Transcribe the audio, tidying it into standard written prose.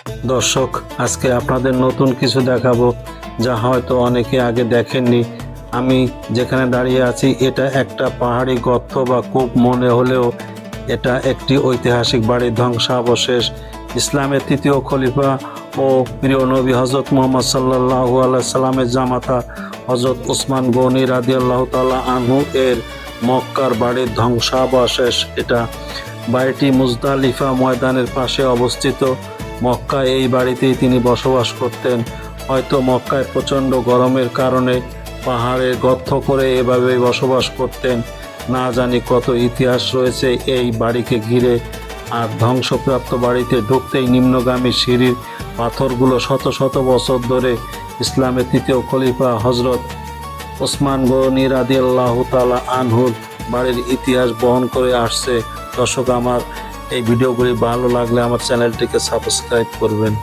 দর্শক, আজকে আপনাদের নতুন কিছু দেখাবো যা হয়তো অনেকে আগে দেখেননি। আমি যেখানে দাঁড়িয়ে আছি এটা একটা পাহাড়ি গর্ত বা কূপ মনে হলেও এটা একটি ঐতিহাসিক বাড়ির ধ্বংসাবশেষ। ইসলামের তৃতীয় খলিফা ও প্রিয় নবী হজরত মুহাম্মদ সাল্লাল্লাহু আলাইহি সাল্লামের জামাতা হজরত উসমান গনি রাদিয়াল্লাহু তাআলা আনহু এর মক্কার বাড়ির ধ্বংসাবশেষ এটা। বাড়িটি মুজদালিফা ময়দানের পাশে অবস্থিত। মক্কায় এই বাড়িতেই তিনি বসবাস করতেন। হয়তো মক্কায় প্রচণ্ড গরমের কারণে পাহাড়ে গর্ত করে এভাবেই বসবাস করতেন। না জানি কত ইতিহাস রয়েছে এই বাড়িকে ঘিরে। আর ধ্বংসপ্রাপ্ত বাড়িতে ঢুকতেই নিম্নগামী সিঁড়ির পাথরগুলো শত শত বছর ধরে ইসলামের তৃতীয় খলিফা হজরত ওসমান গনি রাদিয়াল্লাহু তাআলা আনহুর বাড়ির ইতিহাস বহন করে আসছে। দর্শক, আমার এই ভিডিওগুলি ভালো লাগলে আমার চ্যানেলটিকে সাবস্ক্রাইব করবেন।